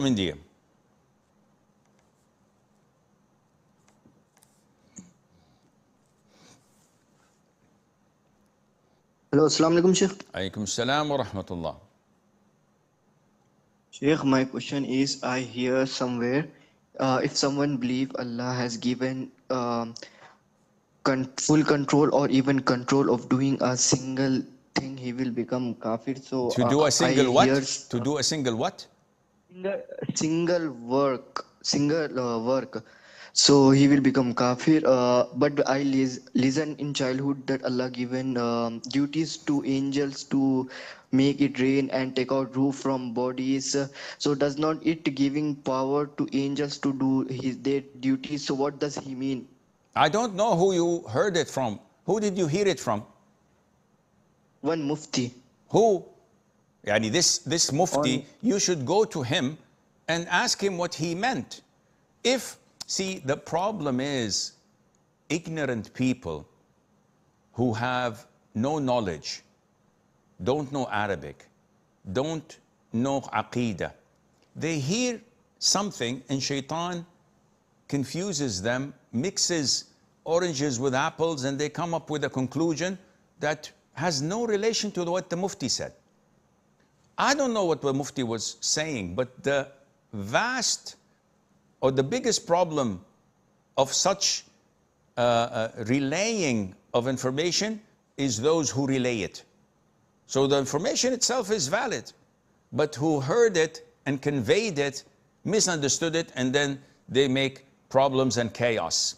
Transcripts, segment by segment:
India. Hello, Assalamu alaikum, Sheikh. Alaykum salam wa rahmatullah. Sheikh, my question is, I hear somewhere, if someone believe Allah has given full control or even control of doing a single thing, he will become kafir. So To do a I single hear what? To do a single what? single work. So he will become kafir. But I listen in childhood that Allah given duties to angels to make it rain and take out roof from bodies. So does not it giving power to angels to do their duties? So what does he mean? I don't know who you heard it from. Who did you hear it from? One mufti. Who? Yani this mufti, On you should go to him and ask him what he meant. See, the problem is ignorant people who have no knowledge, don't know Arabic, don't know Aqeedah. They hear something and shaitan confuses them, mixes oranges with apples, and they come up with a conclusion that has no relation to what the mufti said. I don't know what the mufti was saying, but the vast or the biggest problem of such relaying of information is those who relay it. So the information itself is valid, but who heard it and conveyed it, misunderstood it, and then they make problems and chaos.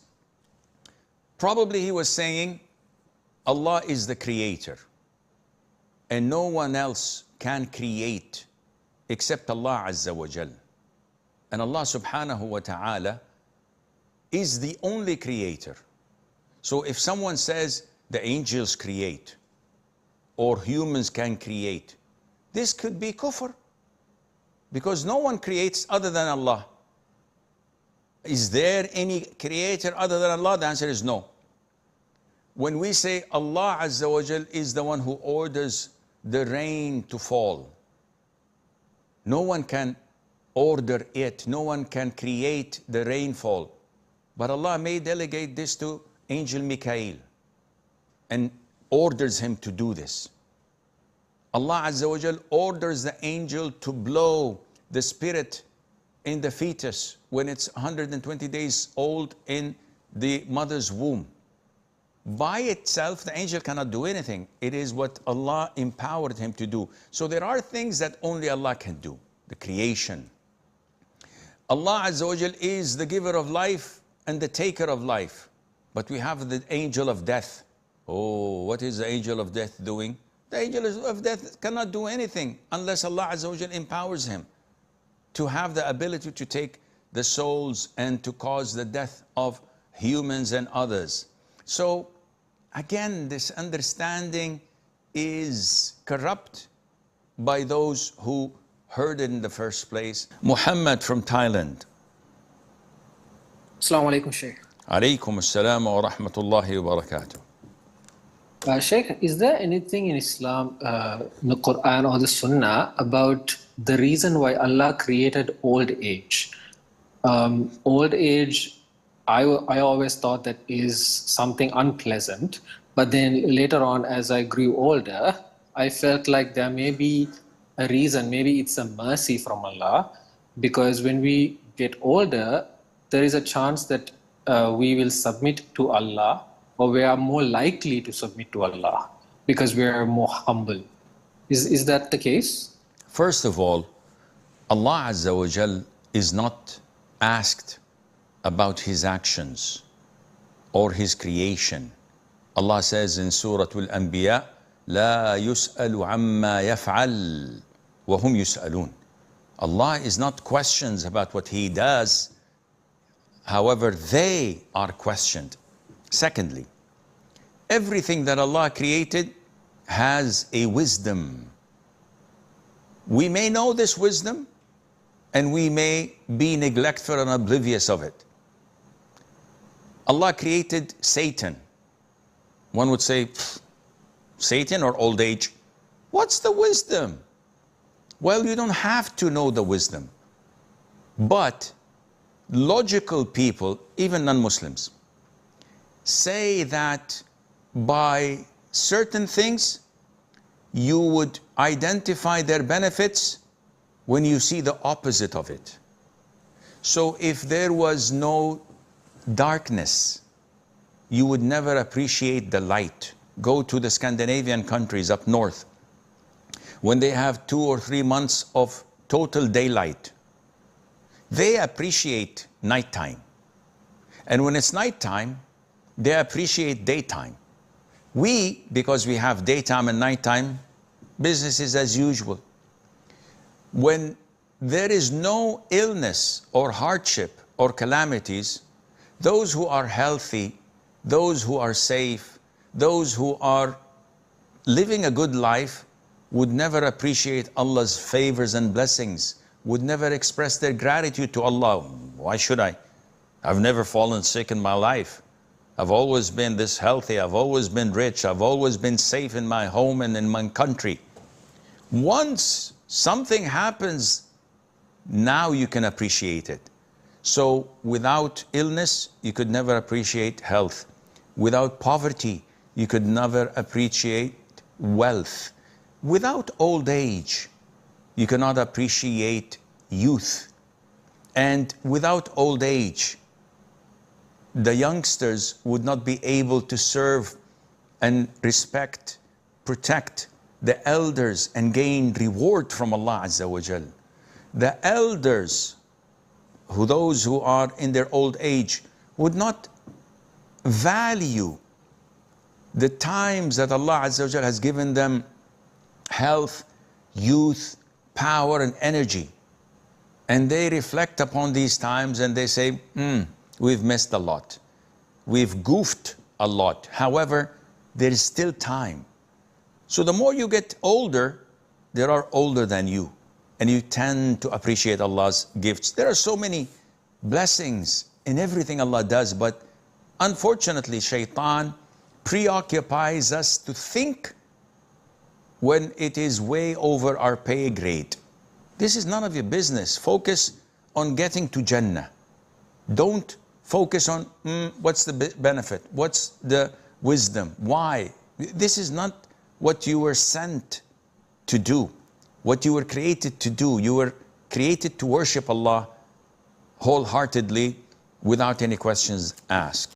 Probably he was saying Allah is the creator and no one else can create except Allah Azza wa Jal. And Allah Subhanahu wa Ta'ala is the only creator. So if someone says the angels create or humans can create, this could be kufr, because no one creates other than Allah. Is there any creator other than Allah? The answer is no. When we say Allah Azza wa Jal is the one who orders the rain to fall, no one can order it, no one can create the rainfall. But Allah may delegate this to Angel Mikael and orders him to do this. Allah Azza wa Jal orders the angel to blow the spirit in the fetus when it's 120 days old in the mother's womb. By itself, the angel cannot do anything. It is what Allah empowered him to do. So there are things that only Allah can do. The creation. Allah Azza wa Jal is the giver of life and the taker of life. But we have the angel of death. Oh, what is the angel of death doing? The angel of death cannot do anything unless Allah Azza wa Jal empowers him to have the ability to take the souls and to cause the death of humans and others. So again, this understanding is corrupt by those who heard it in the first place. Muhammad from Thailand. Assalamu alaikum, Shaykh. Alaykum assalam wa rahmatullahi wa barakatuh. Shaykh, is there anything in Islam, in the Quran or the Sunnah, about the reason why Allah created old age? Old age, I always thought that is something unpleasant, but then later on, as I grew older, I felt like there may be a reason, maybe it's a mercy from Allah, because when we get older, there is a chance that we will submit to Allah, or we are more likely to submit to Allah because we are more humble. Is that the case? First of all, Allah Azza wa Jal is not asked about his actions or his creation. Allah says in Surah Al-Anbiya, لا يسأل عما يفعل وهم يسألون. Allah is not questioned about what he does. However, they are questioned. Secondly, everything that Allah created has a wisdom. We may know this wisdom and we may be neglectful and oblivious of it. Allah created Satan. One would say, Satan or old age? What's the wisdom? Well, you don't have to know the wisdom. But logical people, even non-Muslims, say that by certain things you would identify their benefits when you see the opposite of it. So if there was no darkness, you would never appreciate the light. Go to the Scandinavian countries up north. When they have 2 or 3 months of total daylight, they appreciate nighttime. And when it's nighttime, they appreciate daytime. We, because we have daytime and nighttime, business is as usual. When there is no illness or hardship or calamities, those who are healthy, those who are safe, those who are living a good life would never appreciate Allah's favors and blessings, would never express their gratitude to Allah. Why should I? I've never fallen sick in my life. I've always been this healthy. I've always been rich. I've always been safe in my home and in my country. Once something happens, now you can appreciate it. So without illness, you could never appreciate health. Without poverty, you could never appreciate wealth. Without old age, you cannot appreciate youth. And without old age, the youngsters would not be able to serve and respect, protect the elders and gain reward from Allah Azza wa Jal. The elders, those who are in their old age, would not value the times that Allah Azza wa Jal has given them health, youth, power and energy. And they reflect upon these times and they say, we've missed a lot. We've goofed a lot. However, there is still time. So the more you get older, there are older than you. And you tend to appreciate Allah's gifts. There are so many blessings in everything Allah does, but unfortunately, shaitan preoccupies us to think when it is way over our pay grade. This is none of your business. Focus on getting to Jannah. Don't focus on what's the benefit, what's the wisdom, why. This is not what you were sent to do, what you were created to do. You were created to worship Allah wholeheartedly without any questions asked.